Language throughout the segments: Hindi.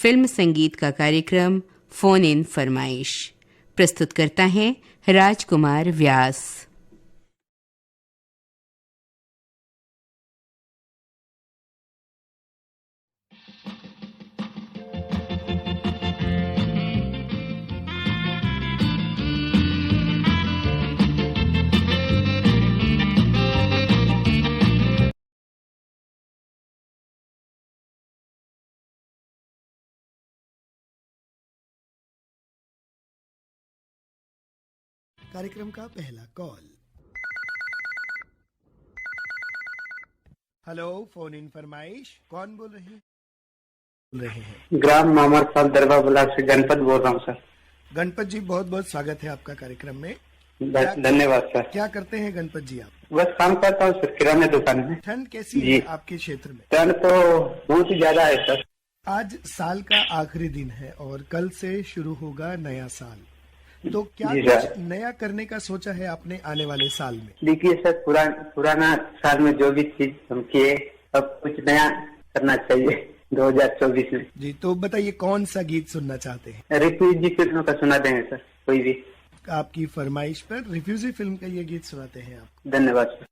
फिल्म संगीत का कार्यक्रम फोन इन फरमाइश प्रस्तुत करता है राजकुमार व्यास। कार्यक्रम का पहला कॉल। हेलो, फोन इन फरमाइश, कौन बोल रहे हैं? ग्राम मामर साल दरबार ब्लॉक से गणपत बोल रहा हूँ सर। गणपत जी, बहुत बहुत स्वागत है आपका कार्यक्रम में। धन्यवाद सर। क्या करते हैं गणपत जी आप? बस काम करता हूँ सर, किराने दुकान में। ठंड कैसी है आपके क्षेत्र में? ठंड तो बहुत ही ज्यादा है सर। आज साल का आखिरी दिन है और कल से शुरू होगा नया साल, तो क्या कुछ नया करने का सोचा है आपने आने वाले साल में? देखिए सर, पुराना साल में जो भी चीज हम किए, अब कुछ नया करना चाहिए 2024 में। जी, तो बताइए कौन सा गीत सुनना चाहते हैं? रिफ्यूजी फिल्म का सुना देंगे सर, कोई भी। आपकी फरमाइश पर रिफ्यूजी फिल्म का ये गीत सुनाते हैं आपको। धन्यवाद सर।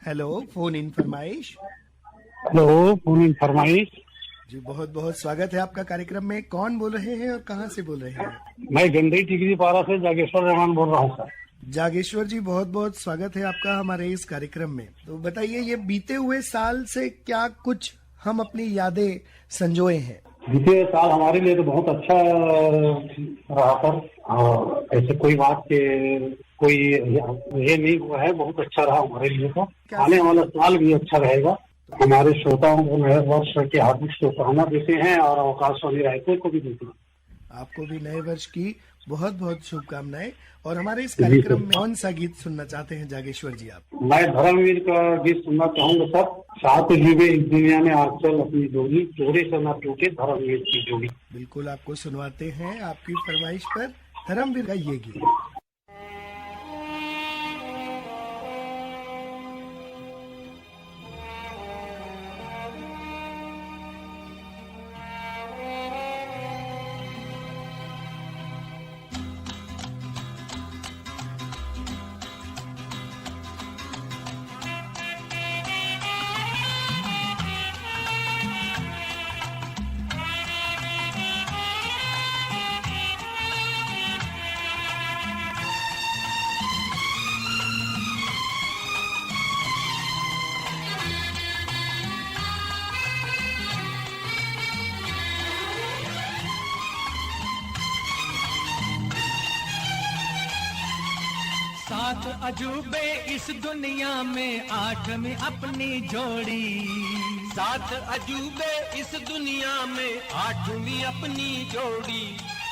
हेलो, फोन इन फरमाइश। हेलो, पूरी फरमाइश। जी, बहुत बहुत स्वागत है आपका कार्यक्रम में। कौन बोल रहे हैं और कहाँ से बोल रहे हैं? मैं गंदई टिकरी पारा से जागेश्वर रहमान बोल रहा हूँ सर। जागेश्वर जी, बहुत बहुत स्वागत है आपका हमारे इस कार्यक्रम में। तो बताइए, ये बीते हुए साल से क्या कुछ हम अपनी यादें संजोए हैं? बीते साल हमारे लिए तो बहुत अच्छा रहा सर। और ऐसे कोई बात के कोई ये नहीं हुआ है, बहुत अच्छा रहा हमारे लिए। तो आने वाला साल भी अच्छा रहेगा। हमारे श्रोताओं को नए वर्ष के हार्दिक शुभकामना देते हैं और आकाशवाणी रायपुर को भी देते हैं। आपको भी नए वर्ष की बहुत बहुत शुभकामनाएं। और हमारे इस कार्यक्रम में कौन सा गीत सुनना चाहते हैं जागेश्वर जी आप? मैं धर्मवीर का गीत सुनना चाहूंगा सर। साथ जीवे इस दुनिया में आजकल अपनी जोड़ी, जोड़े से न टूटे धर्मवीर की जोड़ी। बिल्कुल, आपको सुनवाते हैं आपकी फरमाइश पर धर्मवीर का ये गीत। सात अजूबे इस दुनिया में, आठ में अपनी जोड़ी। सात अजूबे इस दुनिया में, आठवीं अपनी जोड़ी।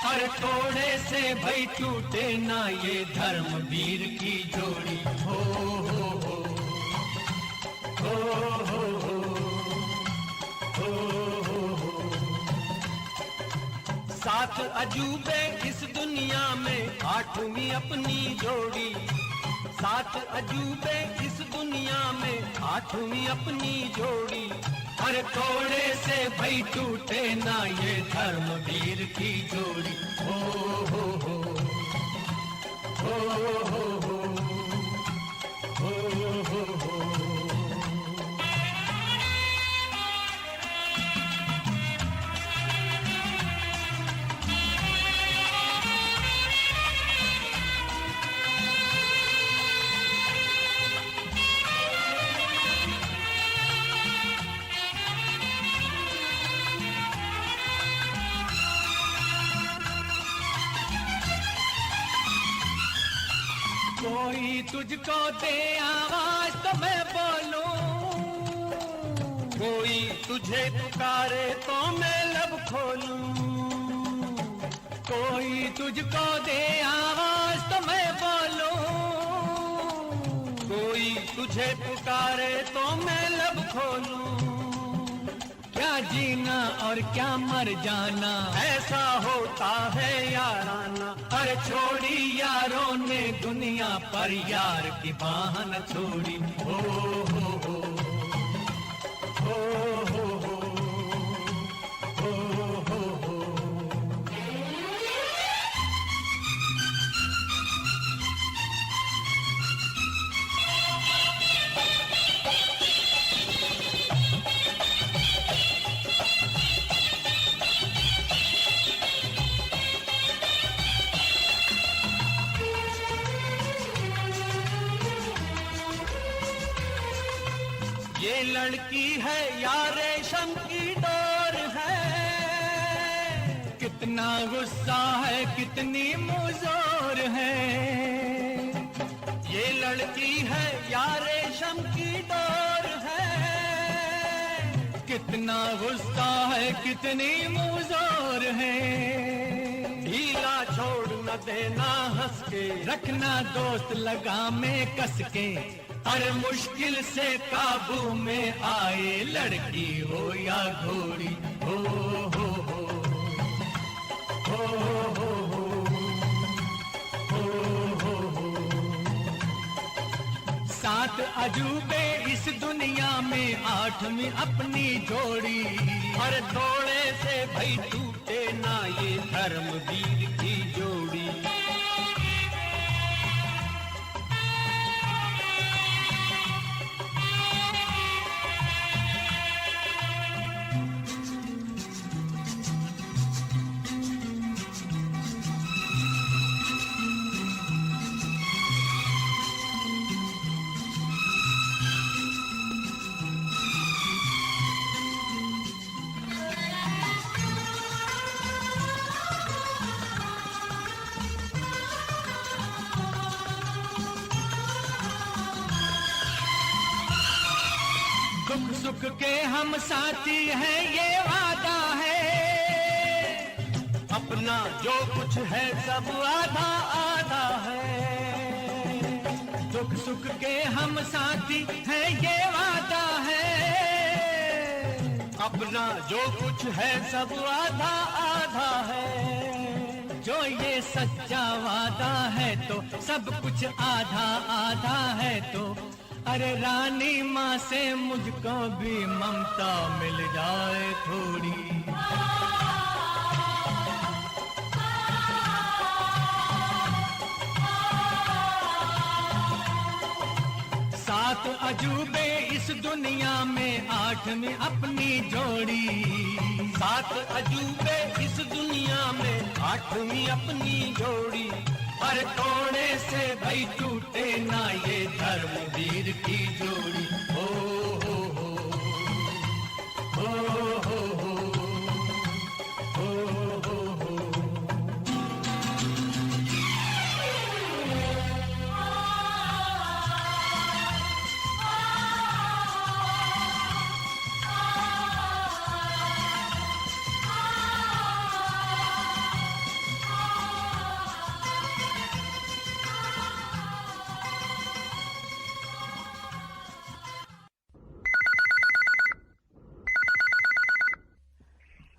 और थोड़े से भाई टूटे ना ये धर्मवीर की जोड़ी। हो हो हो हो हो हो हो हो। सात अजूबे इस दुनिया में, आठवीं अपनी जोड़ी। सात अजूबे इस दुनिया में, आठवीं अपनी जोड़ी। और थोड़े से भाई टूटे ना ये धर्मवीर की जोड़ी। हो हो हो हो हो हो हो हो हो। कोई तुझको दे आवाज तो मैं बोलूं, कोई तुझे पुकारे तो मैं लब खोलूं। कोई तुझको दे आवाज तो मैं बोलूं, कोई तुझे पुकारे तो मैं लब खोलूं। क्या जीना और क्या मर जाना, ऐसा होता है याराना। पर छोड़ी यारों ने दुनिया पर, यार की बाह न छोड़ी। हो हो हो हो हो हो हो हो हो। ये लड़की है या रेशम की डोर है। कितना गुस्सा है, कितनी मुजोर है। ये लड़की है या रेशम की डोर है। कितना गुस्सा है, कितनी मुजोर है। ढीला छोड़ न देना हंस के, रखना दोस्त लगा में कस के। हर मुश्किल से काबू में आए, लड़की हो या घोड़ी। हो हो हो हो हो हो हो हो। सात अजूबे इस दुनिया में, आठवीं अपनी जोड़ी। हर थोड़े से भाई टूटे ना ये धर्मवीर की जोड़ी। सुख के हम साथी हैं ये वादा है, अपना जो कुछ है सब आधा आधा है। दुख सुख के हम साथी हैं ये वादा है, अपना जो कुछ है सब आधा आधा है। जो ये सच्चा वादा है तो सब कुछ आधा आधा है। तो अरे रानी माँ से मुझको भी ममता मिल जाए थोड़ी। 7 अजूबे इस दुनिया में 8वीं अपनी जोड़ी। 7 अजूबे इस दुनिया में 8वीं अपनी जोड़ी। पर तोड़े से भाई टूटे ना ये धर्मवीर की जोड़ी। हो हो हो हो हो हो हो हो।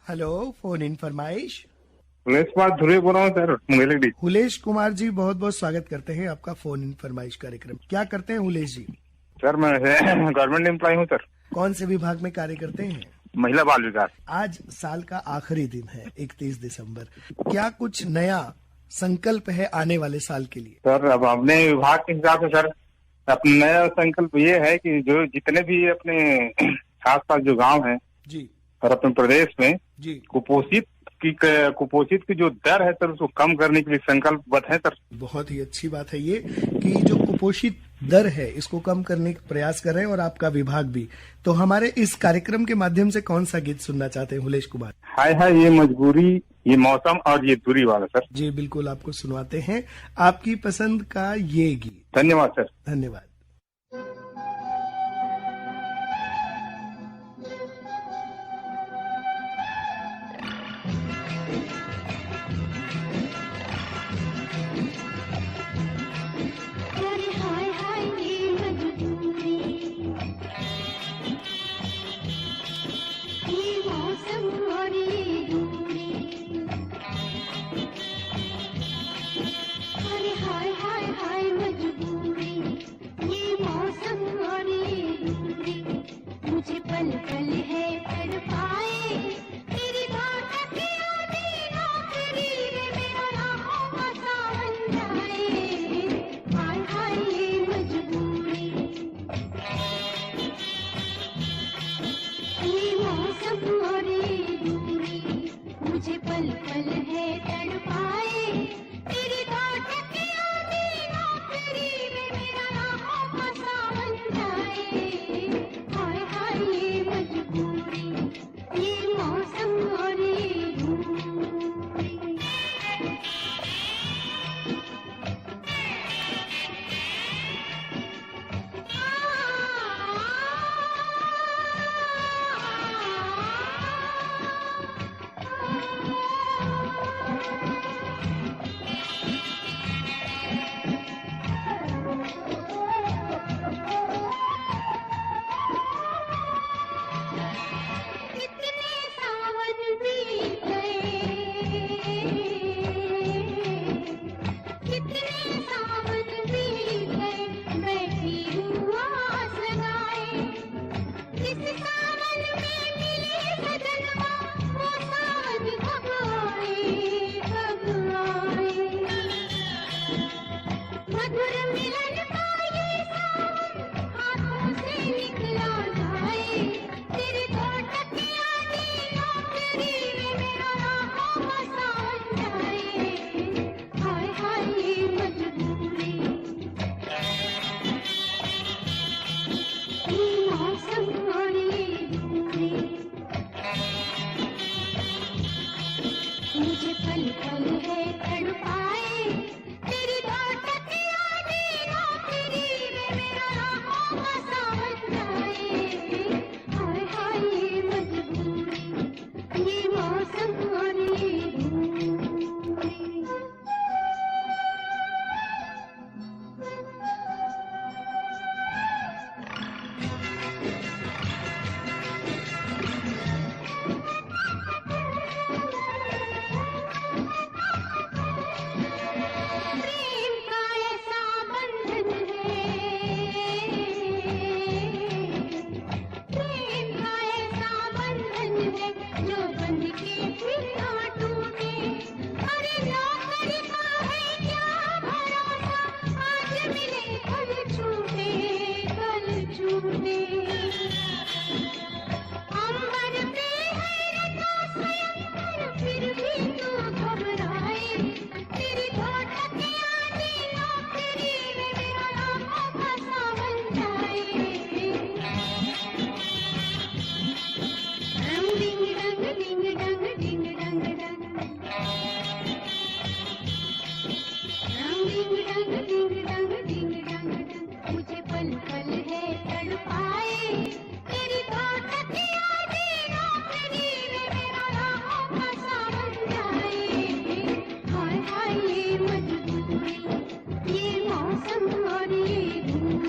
हेलो, फोन इन फरमाइश। हुलेश कुमार धुरे बोल रहा हूँ सर, मुंगेली। हुलेश कुमार जी, बहुत बहुत स्वागत करते हैं आपका फोन इन फरमाइश कार्यक्रम। क्या करते हैं हुलेश जी? सर मैं गवर्नमेंट एम्प्लॉय हूँ सर। कौन से विभाग में कार्य करते हैं? महिला बाल विकास। आज साल का आखिरी दिन है, 31 दिसंबर। क्या कुछ नया संकल्प है आने वाले साल के लिए? सर अब अपने विभाग के हिसाब से सर अपना नया संकल्प ये है कि जो जितने भी अपने आस पास जो गाँव है जी और अपने प्रदेश में जी कुपोषित की जो दर है सर उसको कम करने के लिए संकल्पबद्ध है सर। बहुत ही अच्छी बात है ये कि जो कुपोषित दर है इसको कम करने का प्रयास कर रहे हैं और आपका विभाग भी। तो हमारे इस कार्यक्रम के माध्यम से कौन सा गीत सुनना चाहते हैं हुलेश कुमार? हाय हाय ये मजबूरी, ये मौसम और ये दूरी वाला सर। जी बिल्कुल, आपको सुनवाते हैं आपकी पसंद का ये गीत। धन्यवाद सर। धन्यवाद। मौसम और ये धूप। प्रेम का ऐसा बंधन है, प्रेम का ऐसा बंधन है जो बंध के फिर ना टूटे। अरे नौकरी का है क्या भरोसा, आज मिले कल छूटे, कल छूटे। अंबर पे है रता स्वयंवर, फिर भी तू घबराए। तेरी धोटकियां दी नौकरी में मेरा आंखों का सावन जाए। डिंग डंग डिंग डंग डिंग डंग डंग, डिंग डंग डिंग डंग डिंग डंग डंग। मुझे पल पल है तड़पाए, तेरी धोटकियां दी नौकरी में मेरा आंखों का सावन जाए। हाय हाय ये मजबूरी, ये मौसम और ये धूप।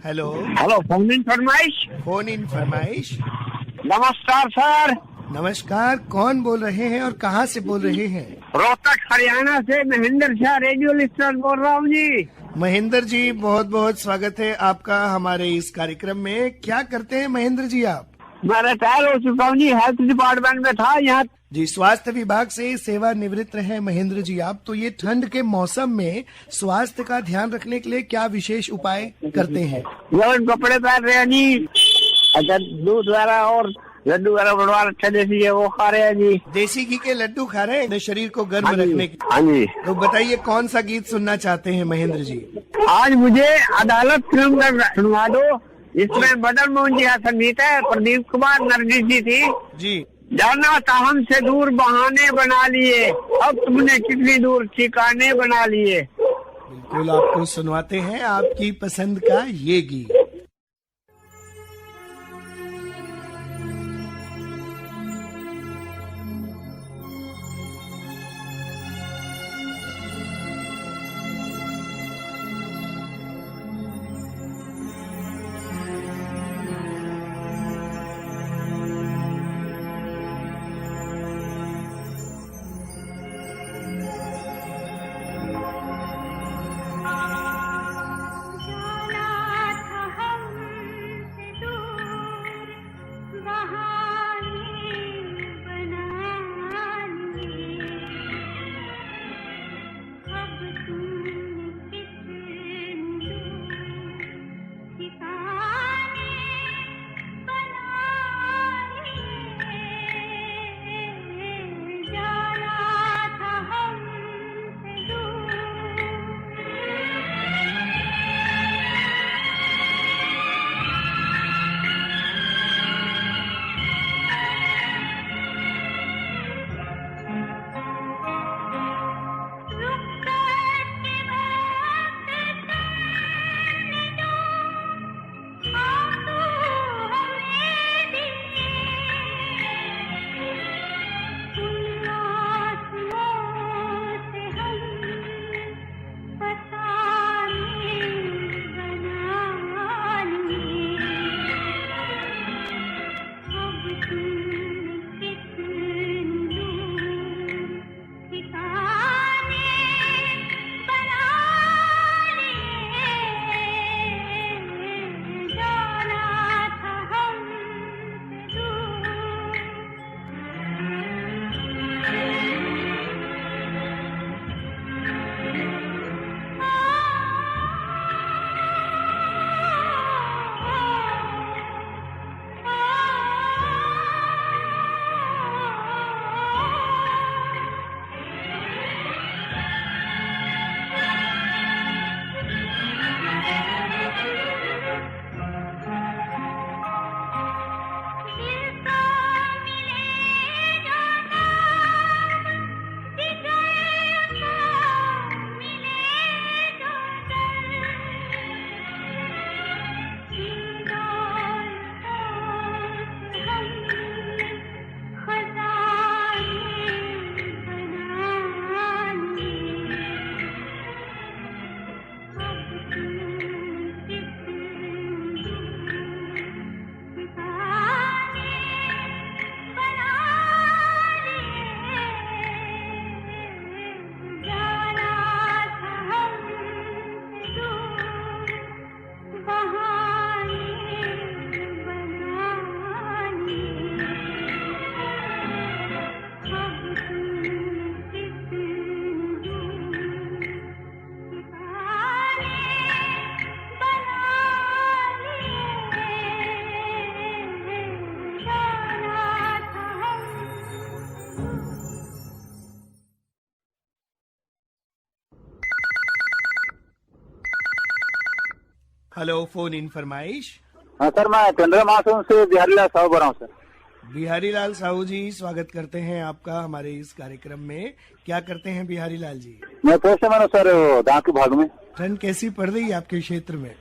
हेलो, हेलो, फोन इन फरमाइश। फोन इन फरमाइश। नमस्कार सर। नमस्कार, कौन बोल रहे हैं और कहाँ से बोल रहे हैं? रोहतक हरियाणा से महेंद्र शाह रेडियो लिस्टर बोल रहा हूँ जी। महेंद्र जी, बहुत बहुत स्वागत है आपका हमारे इस कार्यक्रम में। क्या करते हैं महेंद्र जी आप? मैं रिटायर हो चुका हूँ जी, हेल्थ डिपार्टमेंट में था यहाँ। जी, स्वास्थ्य विभाग से सेवा निवृत्त रहे महेंद्र जी आप। तो ये ठंड के मौसम में स्वास्थ्य का ध्यान रखने के लिए क्या विशेष उपाय करते हैं? गर्म कपड़े पहन रहे हैं जी, अच्छा दूध वगैरह और लड्डू वगैरह बढ़वा अच्छा देसी है वो खा रहे हैं जी। देसी घी के लड्डू खा रहे हैं अपने शरीर को गर्म हाँ जी, रखने के। हाँ जी। तो बताइए कौन सा गीत सुनना चाहते हैं महेंद्र जी? आज मुझे अदालत फिल्म का सुनवा दो, इसमें मदन मोहन जी का संगीत है, प्रदीप कुमार नरगिस जी थी। जी, जाना था हमसे दूर बहाने बना लिए, अब तुमने कितनी दूर ठिकाने बना लिए। बिल्कुल आपको सुनवाते हैं आपकी पसंद का ये गीत। जाना था हेलो, फोन इन फरमाइश। हाँ सर, मैं केंद्र मासूम से बिहारी लाल साहू बोल रहा हूँ सर। बिहारी लाल साहू जी, स्वागत करते हैं आपका हमारे इस कार्यक्रम में। क्या करते हैं बिहारी लाल जी? मैं पोस्टमैन हूँ सर, दांत के भाग में। ठंड कैसी पड़ रही है आपके क्षेत्र में?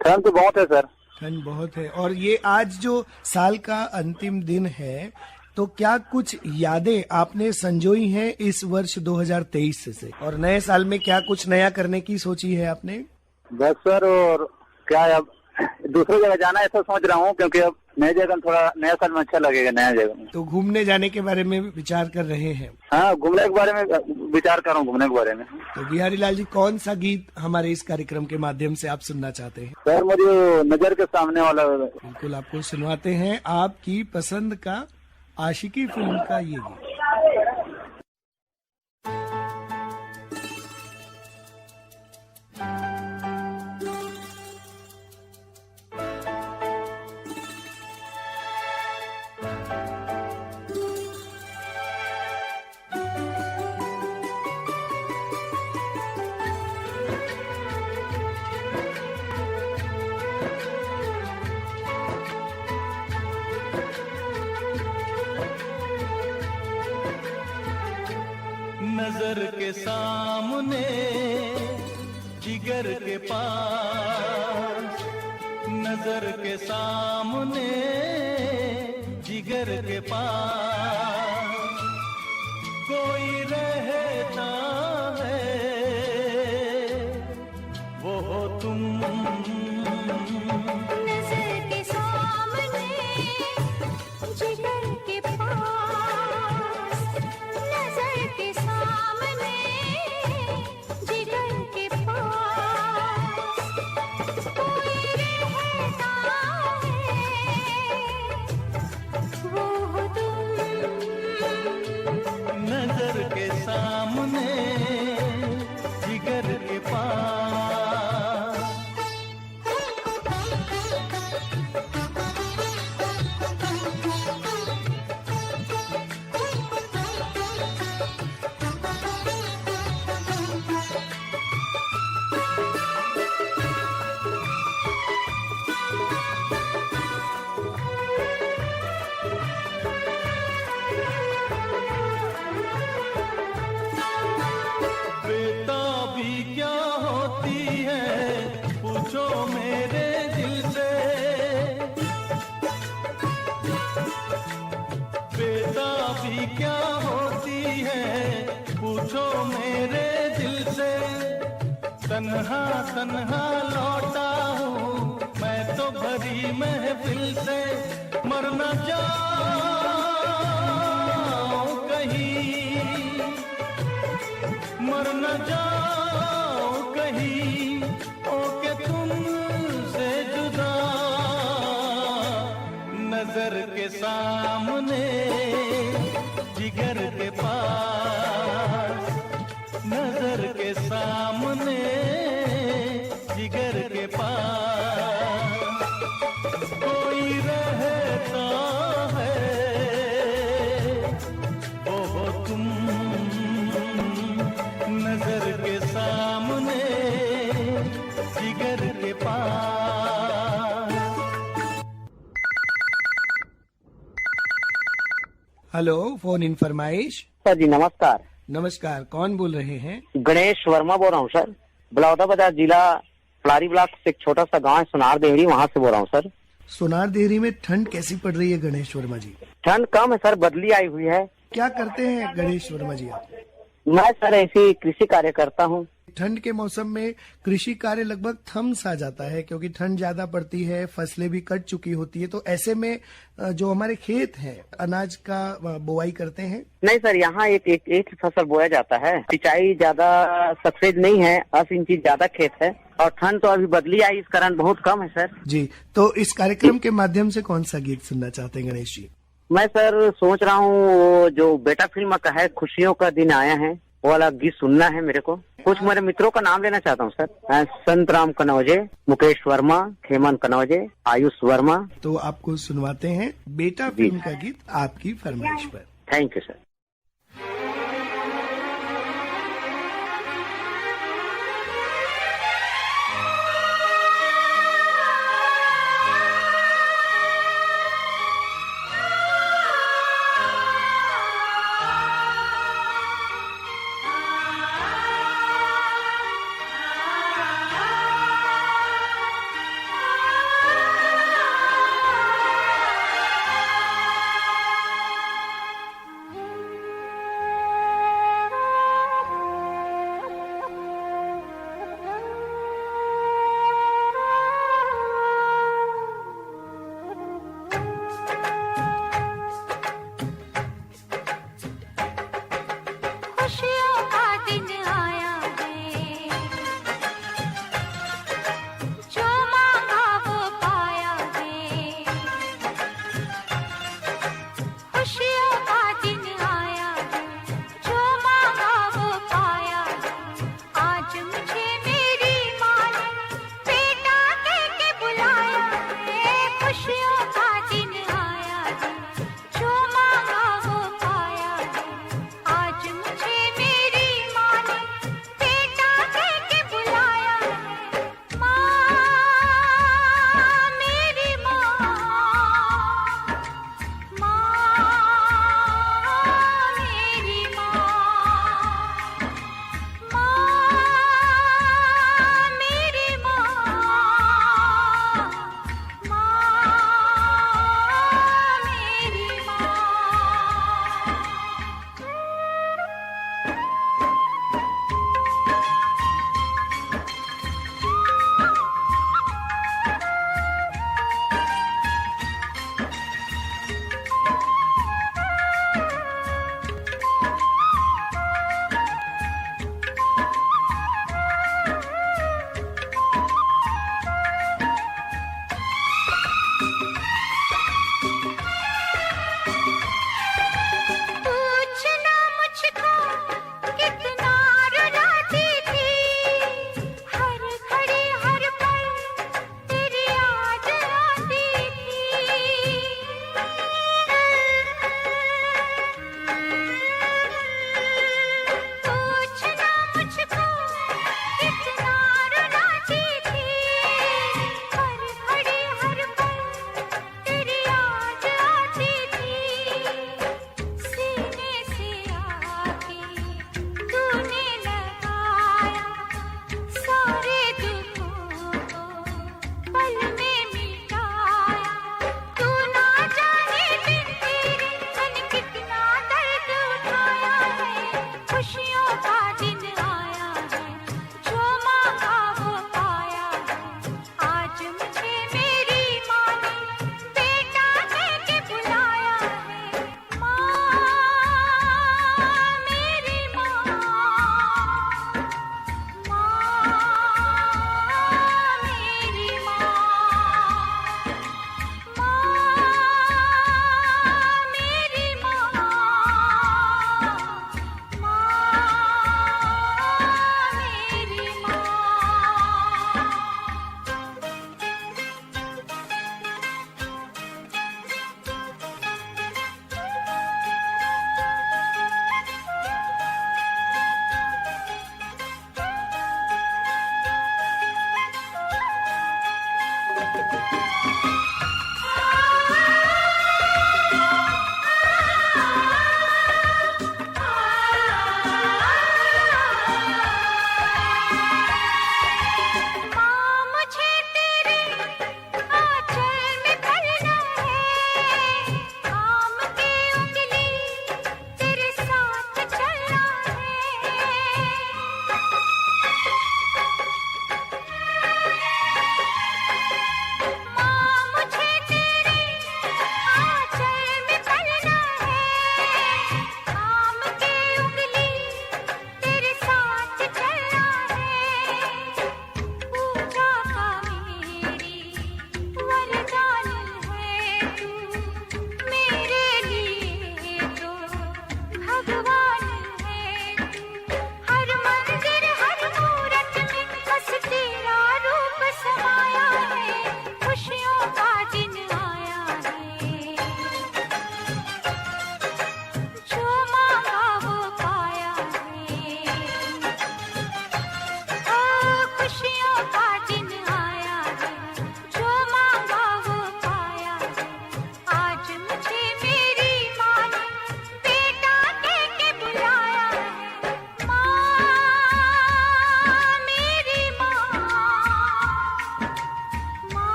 ठंड तो बहुत है सर। ठंड बहुत है। और ये आज जो साल का अंतिम दिन है, तो क्या कुछ यादें आपने संजोई हैं इस वर्ष 2023 से? और नए साल में क्या कुछ नया करने की सोची है आपने? बस सर, और क्या है, अब दूसरी जगह जाना ऐसा सोच रहा हूँ, क्योंकि अब नई जगह थोड़ा नया साल में अच्छा लगेगा नया जगह में। तो घूमने जाने के बारे में विचार कर रहे हैं? हाँ, घूमने के बारे में विचार कर रहा हूँ, घूमने के बारे में। तो बिहारी लाल जी, कौन सा गीत हमारे इस कार्यक्रम के माध्यम से आप सुनना चाहते हैं? सर, मुझे नजर के सामने वाला। बिल्कुल, आपको सुनवाते हैं आपकी पसंद का आशिकी फिल्म का ये गीत। नजर के सामने जिगर के पास, नजर के सामने जिगर के पास कोई रहता है, वो हो तुम। नजर के सामने जिगर के पास, नजर के सामने जिगर के पास कोई रहता है, वो हो तुम। नजर के सामने जिगर के पास। बेताबी क्या होती है पूछो मेरे दिल से, बेताबी क्या होती है पूछो मेरे दिल से। तन्हा तन्हा लौटा हूँ मैं तो भरी महफिल से, मर न जाऊं कहीं, मर न जाओ कहीं, ओके तुमसे जुदा। नजर के सामने जिगर के पास, नजर के सामने जिगर के पास कोई रहता है, वो हो तुम। नजर के सामने जिगर के पास। हेलो, फोन इन फरमाइश। सर जी नमस्कार। नमस्कार, कौन बोल रहे हैं? गणेश वर्मा बोल रहा हूँ सर। बलौदा बाजार जिला पलारी ब्लॉक से एक छोटा सा गांव है सुनार देहरी, वहाँ से बोल रहा हूँ सर। सोनार देहरी में ठंड कैसी पड़ रही है गणेश वर्मा जी? ठंड कम है सर, बदली आई हुई है। क्या करते हैं गणेश वर्मा जी आप? मैं सर ऐसी कृषि कार्य करता हूँ। ठंड के मौसम में कृषि कार्य लगभग थम सा जाता है, क्योंकि ठंड ज्यादा पड़ती है, फसलें भी कट चुकी होती है। तो ऐसे में जो हमारे खेत हैं, अनाज का बुआई करते हैं? नहीं सर, यहाँ एक ही फसल बोया जाता है। सिंचाई ज्यादा सक्सेस नहीं है, 80 इंची ज्यादा खेत है, और ठंड तो अभी बदली आई, इस कारण बहुत कम है सर। जी, तो इस कार्यक्रम के माध्यम से कौन सा गीत सुनना चाहते हैं गणेश जी? मैं सर सोच रहा हूँ जो बेटा फिल्म का है, खुशियों का दिन आया है, वो वाला गीत सुनना है मेरे को। कुछ मेरे मित्रों का नाम लेना चाहता हूँ सर। संतराम कनौजे, मुकेश वर्मा, खेमन कनौजे, आयुष वर्मा। तो आपको सुनवाते हैं बेटा फिल्म का गीत आपकी फरमाइश पर। Thank you sir.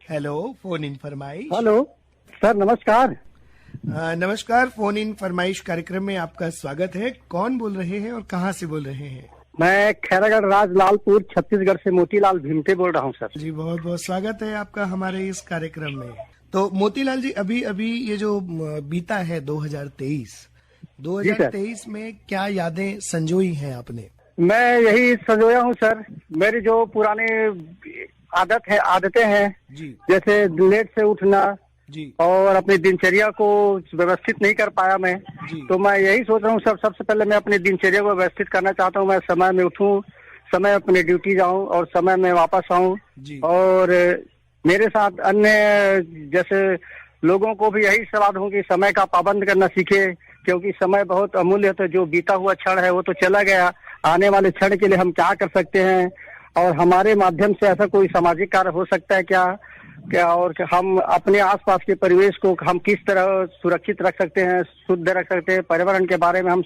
Hello, phone in फरमाइश। हेलो सर, नमस्कार। नमस्कार, फोन इन फरमाइश कार्यक्रम में आपका स्वागत है। कौन बोल रहे हैं और कहाँ से बोल रहे हैं? मैं खैरागढ़ राजलालपुर छत्तीसगढ़ से मोतीलाल भीमटे बोल रहा हूँ सर। जी, बहुत बहुत स्वागत है आपका हमारे इस कार्यक्रम में। तो मोतीलाल जी, अभी अभी ये जो बीता है 2023 में क्या यादें संजोई हैं आपने? मैं यही संजोया हूँ सर। मेरी जो पुरानी आदतें हैं जी जैसे लेट से उठना जी और अपनी दिनचर्या को व्यवस्थित नहीं कर पाया मैं, जी। तो मैं यही सोच रहा हूँ सर, सबसे पहले मैं अपनी दिनचर्या को व्यवस्थित करना चाहता हूँ। मैं समय में उठूं, समय अपने ड्यूटी जाऊं और समय में वापस आऊं। जी और मेरे साथ अन्य जैसे लोगों को भी यही सलाह दूं कि समय का पाबंद करना सीखे, क्योंकि समय बहुत अमूल्य है। तो जो बीता हुआ क्षण है वो तो चला गया, आने वाले क्षण के लिए हम क्या कर सकते हैं और हमारे माध्यम से ऐसा कोई सामाजिक कार्य हो सकता है क्या और हम अपने आसपास के परिवेश को हम किस तरह सुरक्षित रख सकते हैं, शुद्ध रख सकते हैं, पर्यावरण के बारे में हम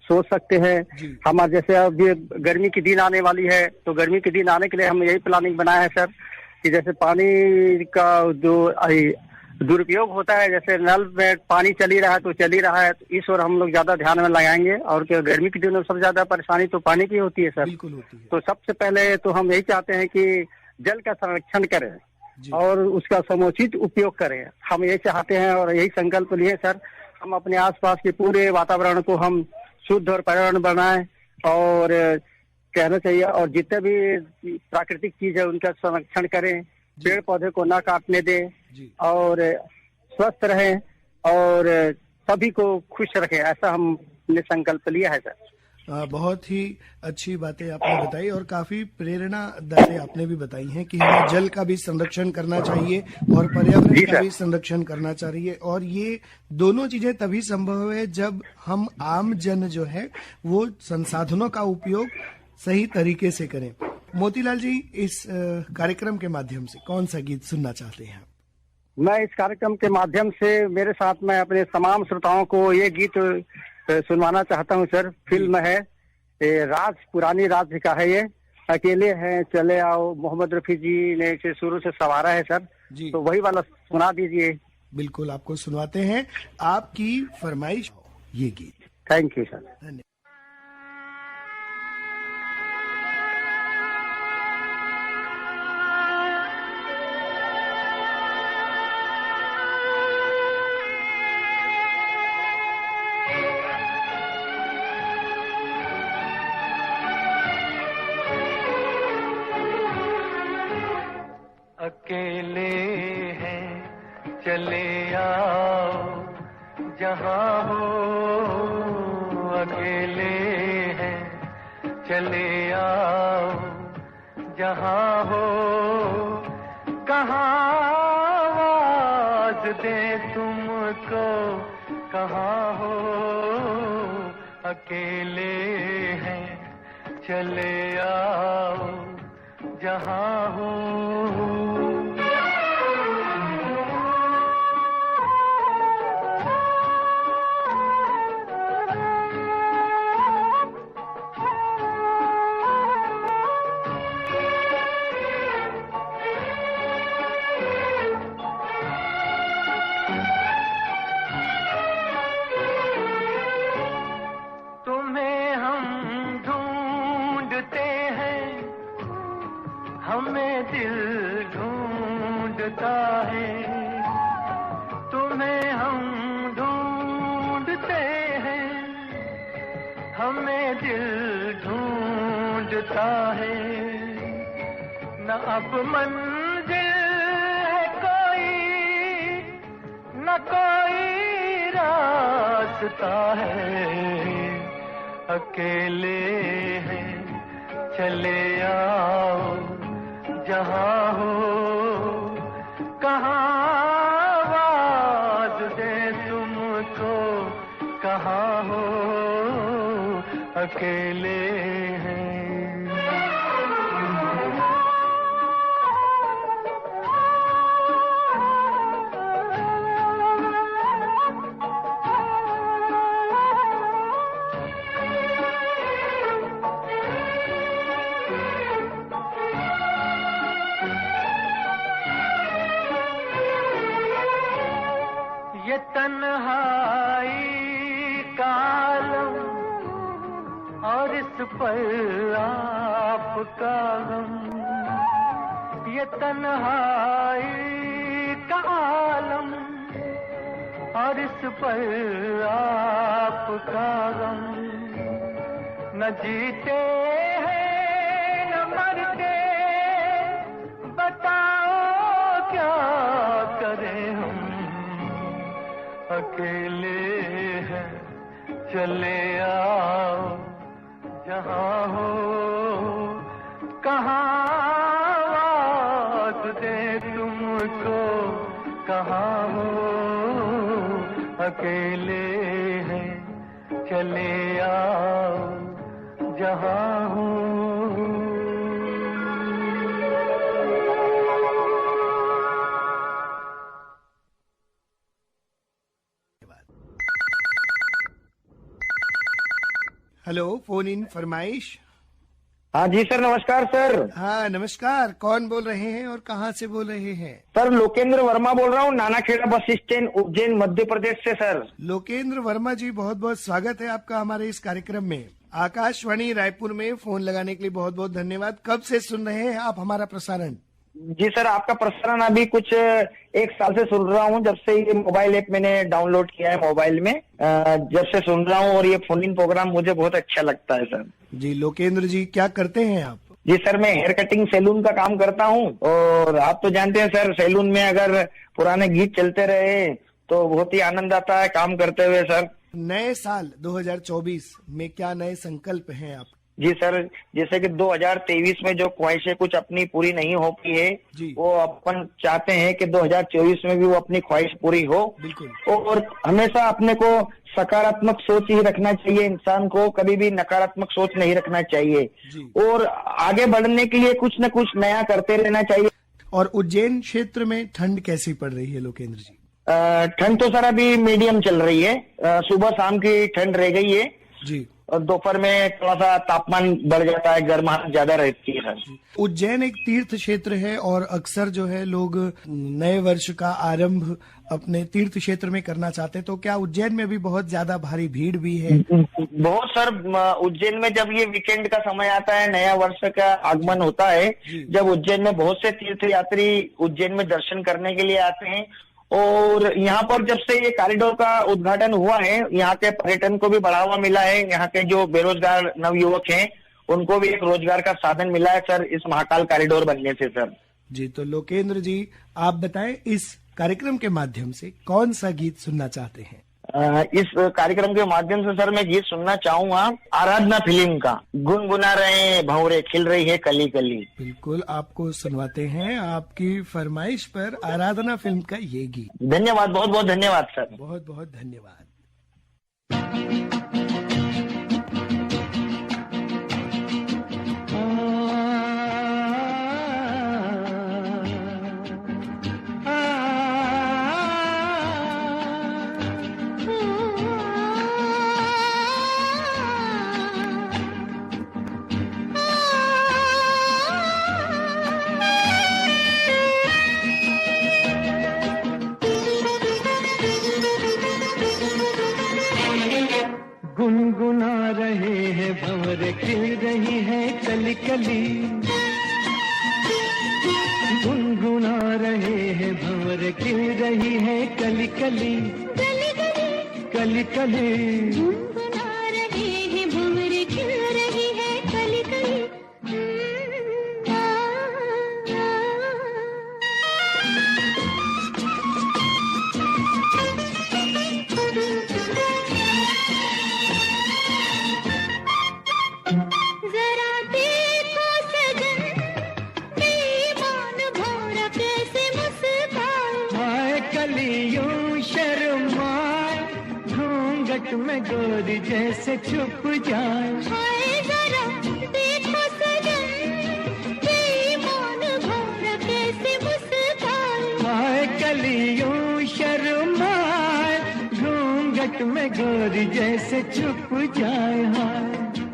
सोच सकते हैं। हमारे जैसे अभी गर्मी की दिन आने वाली है, तो गर्मी के दिन आने के लिए हम यही प्लानिंग बनाया है सर कि जैसे पानी का जो दुरुपयोग होता है, जैसे नल में पानी चल ही रहा है तो चल ही रहा है, तो इस ओर हम लोग ज्यादा ध्यान में लगाएंगे। और गर्मी के दिनों में सबसे ज्यादा परेशानी तो पानी की होती है सर। बिल्कुल होती है। तो सबसे पहले तो हम यही चाहते हैं कि जल का संरक्षण करें और उसका समुचित उपयोग करें। हम यही चाहते हैं और यही संकल्प लिए सर, हम अपने आसपास के पूरे वातावरण को हम शुद्ध और पर्यावरण बनाएं और कहना चाहिए, और जितने भी प्राकृतिक चीज है उनका संरक्षण करें, पेड़ पौधे को ना काटने दें और स्वस्थ रहें और सभी को खुश रखें, ऐसा हमने संकल्प लिया है सर। बहुत ही अच्छी बातें आपने बताई और काफी प्रेरणादायी आपने भी बताई हैं कि हमें जल का भी संरक्षण करना चाहिए और पर्यावरण का भी संरक्षण करना चाहिए, और ये दोनों चीजें तभी संभव है जब हम आम जन जो है वो संसाधनों का उपयोग सही तरीके से करें। मोतीलाल जी, इस कार्यक्रम के माध्यम से कौन सा गीत सुनना चाहते हैं? मैं इस कार्यक्रम के माध्यम से मेरे साथ मैं अपने तमाम श्रोताओं को ये गीत सुनवाना चाहता हूँ सर। फिल्म है पुरानी राज का है, ये अकेले हैं चले आओ, मोहम्मद रफी जी ने इसे शुरू से संवारा है सर जी। तो वही वाला सुना दीजिए। बिल्कुल, आपको सुनवाते हैं, आपकी फरमाइश ये गीत। Thank you sir. धन्यवाद। अकेले हैं चले आओ जहाँ हो, अकेले हैं चले आओ जहाँ हो, कहाँ आवाज दे तुमको कहाँ हो, अकेले हैं चले आओ जहाँ हो। तुम्हें हम ढूंढते हैं, हमें दिल ढूंढता है, तुम्हें हम ढूंढते हैं, हमें दिल ढूंढता है, न अब मंजिल है कोई, न कोई रास्ता है, अकेले हैं चले आओ जहाँ हो, कहाँ आवाज दे तुमको कहाँ हो, अकेले हैं। ये तन्हाई का आलम और इस पर आपका गम, ये तन्हाई का आलम और इस पर आपका गम, न जीते हैं न मरते, बताओ क्या करें हम, अकेले हैं चले आओ जहाँ हो, कहाँ आवाज़ दे तुमको, कहाँ हो, अकेले हैं चले आओ जहाँ हो। हेलो, फोन इन फरमाइश। हाँ जी सर, नमस्कार सर। हाँ नमस्कार, कौन बोल रहे हैं और कहाँ से बोल रहे हैं? सर लोकेंद्र वर्मा बोल रहा हूँ, नानाखेड़ा बस स्टैंड, उज्जैन, मध्य प्रदेश से सर। लोकेंद्र वर्मा जी, बहुत बहुत स्वागत है आपका हमारे इस कार्यक्रम में। आकाशवाणी रायपुर में फोन लगाने के लिए बहुत बहुत धन्यवाद। कब से सुन रहे हैं आप हमारा प्रसारण? जी सर, आपका प्रसारण अभी कुछ 1 साल से सुन रहा हूँ, जब से ये मोबाइल ऐप मैंने डाउनलोड किया है मोबाइल में, जब से सुन रहा हूँ, और ये फोन इन प्रोग्राम मुझे बहुत अच्छा लगता है सर। जी लोकेंद्र जी, क्या करते हैं आप? जी सर, मैं हेयर कटिंग सैलून का काम करता हूँ, और आप तो जानते हैं सर, सैलून में अगर पुराने गीत चलते रहे तो बहुत ही आनंद आता है काम करते हुए सर। नए साल 2024 में क्या नए संकल्प हैं आप? जी सर, जैसे कि 2023 में जो ख्वाहिशें कुछ अपनी पूरी नहीं हो पाई है, जी। वो अपन चाहते हैं कि 2024 में भी वो अपनी ख्वाहिश पूरी हो। बिल्कुल। और हमेशा अपने को सकारात्मक सोच ही रखना चाहिए, इंसान को कभी भी नकारात्मक सोच नहीं रखना चाहिए, जी। और आगे बढ़ने के लिए कुछ न कुछ नया करते रहना चाहिए। और उज्जैन क्षेत्र में ठंड कैसी पड़ रही है लोकेंद्र जी? ठंड तो सर अभी मीडियम चल रही है, सुबह शाम की ठंड रह गई है, जी। और दोपहर में थोड़ा सा तापमान बढ़ जाता है, गर्माहट ज्यादा रहती है सर। उज्जैन एक तीर्थ क्षेत्र है और अक्सर जो है लोग नए वर्ष का आरंभ अपने तीर्थ क्षेत्र में करना चाहते हैं, तो क्या उज्जैन में भी बहुत ज्यादा भारी भीड़ भी है? बहुत सर, उज्जैन में जब ये वीकेंड का समय आता है, नया वर्ष का आगमन होता है, जब उज्जैन में बहुत से तीर्थ यात्री उज्जैन में दर्शन करने के लिए आते हैं, और यहाँ पर जब से ये कॉरिडोर का उद्घाटन हुआ है, यहाँ के पर्यटन को भी बढ़ावा मिला है, यहाँ के जो बेरोजगार नवयुवक हैं उनको भी एक रोजगार का साधन मिला है सर इस महाकाल कॉरिडोर बनने से सर। जी, तो लोकेंद्र जी आप बताएं, इस कार्यक्रम के माध्यम से कौन सा गीत सुनना चाहते हैं? इस कार्यक्रम के माध्यम से सर मैं गीत सुनना चाहूंगा आराधना फिल्म का, गुनगुना रहे भंवरे खिल रही है कली कली। बिल्कुल, आपको सुनवाते हैं आपकी फरमाइश पर आराधना फिल्म का ये गीत। धन्यवाद, बहुत बहुत धन्यवाद सर। बहुत बहुत धन्यवाद। गुनगुना रहे हैं भंवरे खिल रही है कली कली, गुनगुना रहे हैं भंवरे खिल रही है कली कली, कली कली गुनगुना रहे हैं भंवरे खिल रही है कली कली। जरा देखो सजन, बेईमान भौरा कैसे मुस्काए, हाय कलियों शर्माए, घूंघट में गोरी जैसे छुप जाए। हाय जरा देखो सजन, बेईमान भौरा कैसे मुस्काए, हाय कलियों शर्माए, घूंघट में गोरी जैसे छुप जाए। हाय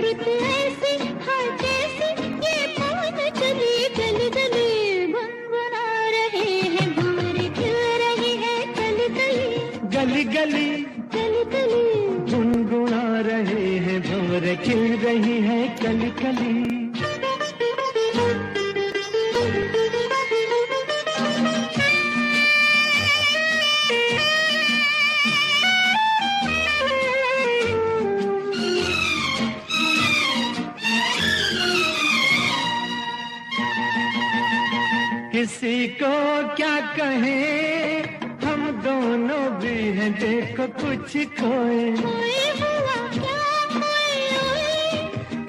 रुत ऐसी हाय कैसी ये पवन चली गली गली, गुनगुना रहे हैं भंवरे खिल रही है कली कली, गली कली कली कली गुनगुना रहे हैं भंवर खिल रही है कली कली। किसी को क्या कहें हम दोनों भी हैं देखो कुछ खोए। कोई हुआ क्या कोई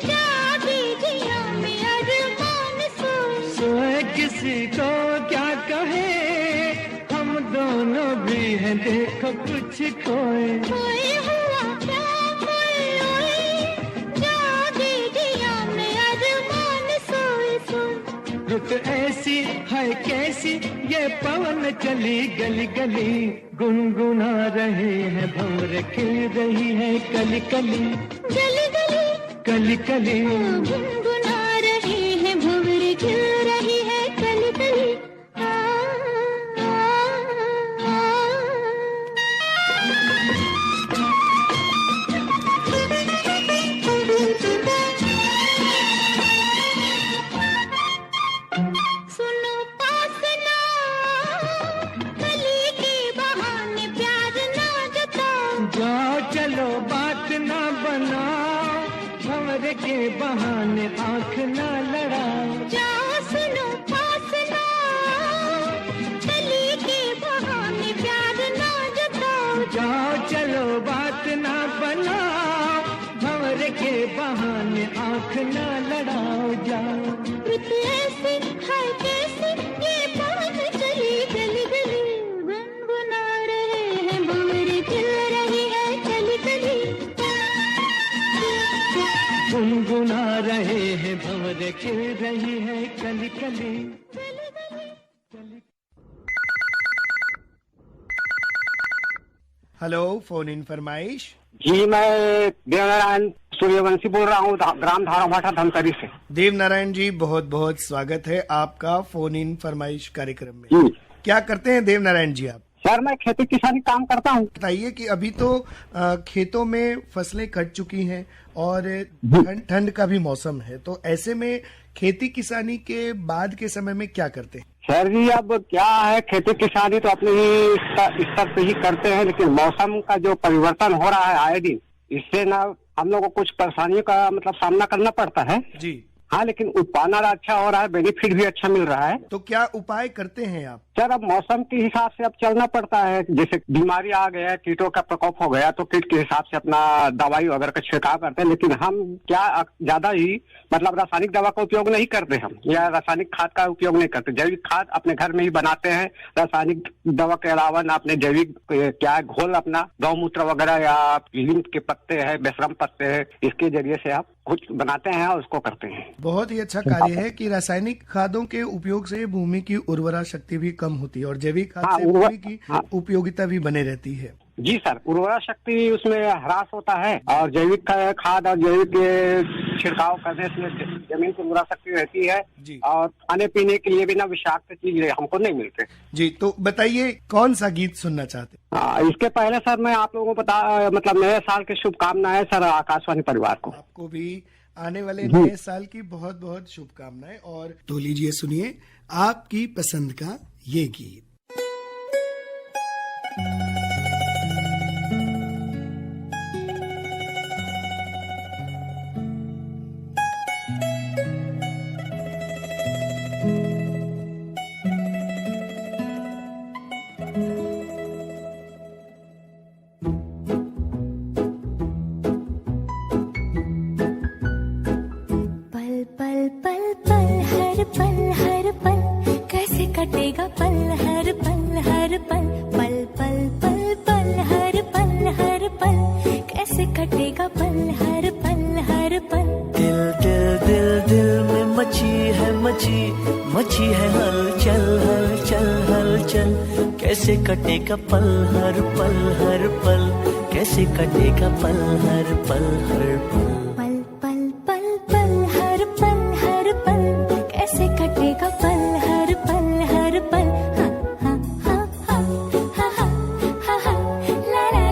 जागी जिया में अरमान सोए किसी को क्या कहे हम दोनों भी हैं देखो कुछ खोए। कोई हुआ क्या कोई जागी जिया में अरमान सोए सोए। रुत ऐसी है कैसी ये पवन चली गली गली गुनगुना रहे हैं भंवर खिल रही है कली कली गली गली कली कली। गुनगुना रहे हैं भंवर खिल रही है कली कली। सुनो पास ना कली के बहाने प्यार ना जताओ। जाओ चलो बात ना बनाओ भंवर के बहाने आंख ना लड़ाओ। जाओ सुनो पास ना कली के बहाने प्यार ना जताओ। जाओ चलो बात ना बनाओ भंवर के बहाने आंख ना लड़ाओ। जाओ रुत ऐसी है कैसी ये पवन चली गली गली गुनगुना रहे हैं भंवर खिल रही है कली कली। गुनगुना रहे हैं भंवर खिल रही है कली कली। हेलो, फोन इन फरमाइश। जी, मैं देवनारायण सूर्यवंशी बोल रहा हूँ, ग्राम धाराभाठा धमतरी से। देव नारायण जी, बहुत बहुत स्वागत है आपका फोन इन फरमाइश कार्यक्रम में। जी क्या करते हैं देव नारायण जी आप? सर, मैं खेती किसानी काम करता हूँ। बताइए कि अभी तो खेतों में फसलें कट चुकी हैं और ठंड का भी मौसम है, तो ऐसे में खेती किसानी के बाद के समय में क्या करते हैं? सर जी, अब क्या है, खेती किसानी तो अपने ही स्तर पे ही करते हैं, लेकिन मौसम का जो परिवर्तन हो रहा है आए दिन, इससे ना हम लोग को कुछ परेशानियों का मतलब सामना करना पड़ता है। जी हाँ, लेकिन उत्पादन अच्छा हो रहा है, बेनिफिट भी अच्छा मिल रहा है। तो क्या उपाय करते हैं आप? सर, अब मौसम के हिसाब से अब चलना पड़ता है। जैसे बीमारी आ गया, कीटों का प्रकोप हो गया, तो कीट के हिसाब से अपना दवाई वगैरह का छिड़काव करते हैं। लेकिन हम क्या ज्यादा ही मतलब रासायनिक दवा का उपयोग नहीं करते हम, या रासायनिक खाद का उपयोग नहीं करते। जैविक खाद अपने घर में ही बनाते हैं। रासायनिक दवा के अलावा ना अपने जैविक क्या घोल अपना गौमूत्र वगैरह या नीम के पत्ते हैं, बेशरम पत्ते हैं, इसके जरिए से आप कुछ बनाते हैं और उसको करते हैं। बहुत ही अच्छा कार्य है कि रासायनिक खादों के उपयोग से भूमि की उर्वरा शक्ति भी कम होती है और जैविक खाद से भूमि की उपयोगिता भी बने रहती है। जी सर, उर्वरा शक्ति उसमें ह्रास होता है और जैविक खाद और जैविक छिड़काव करने से जमीन की उर्वरा शक्ति रहती है जी। और खाने पीने के लिए भी ना विषाक्त चीज हमको नहीं मिलते। जी, तो बताइए कौन सा गीत सुनना चाहते हैं? इसके पहले सर मैं आप लोगों को मतलब नए साल की शुभकामनाएं सर आकाशवाणी परिवार को। आपको भी आने वाले नए साल की बहुत बहुत शुभकामनाएं। और तो लीजिए सुनिए आपकी पसंद का ये गीत। कटेगा पल हर पल हर पल, पल पल पल पल हर पल हर पल, कैसे कटेगा पल हर पल हर पल। दिल दिल दिल दिल में मची है हलचल हलचल हलचल, कैसे कटेगा पल हर पल हर पल, कैसे कटेगा पल हर पल हर पल। पल पल पल पल हर पल हर पल, कैसे कटेगा पल हर पल हर पल। हा हा हा हा हा हा हा ला ला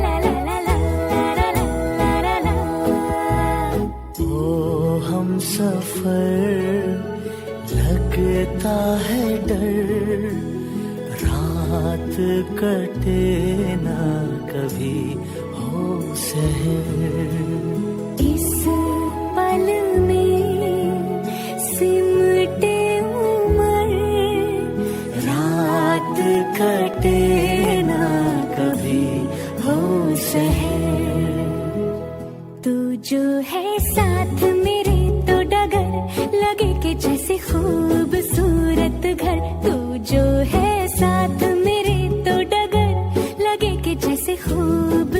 कटे ना कभी हो सहर। इस पल में सिमटे उमर, रात कटे ना कभी हो सहर। तू जो है साथ मेरे तो डगर लगे कि जैसे खूबसूरत घर। तू जो है साथ मेरे तो डगर लगे कि जैसे खूब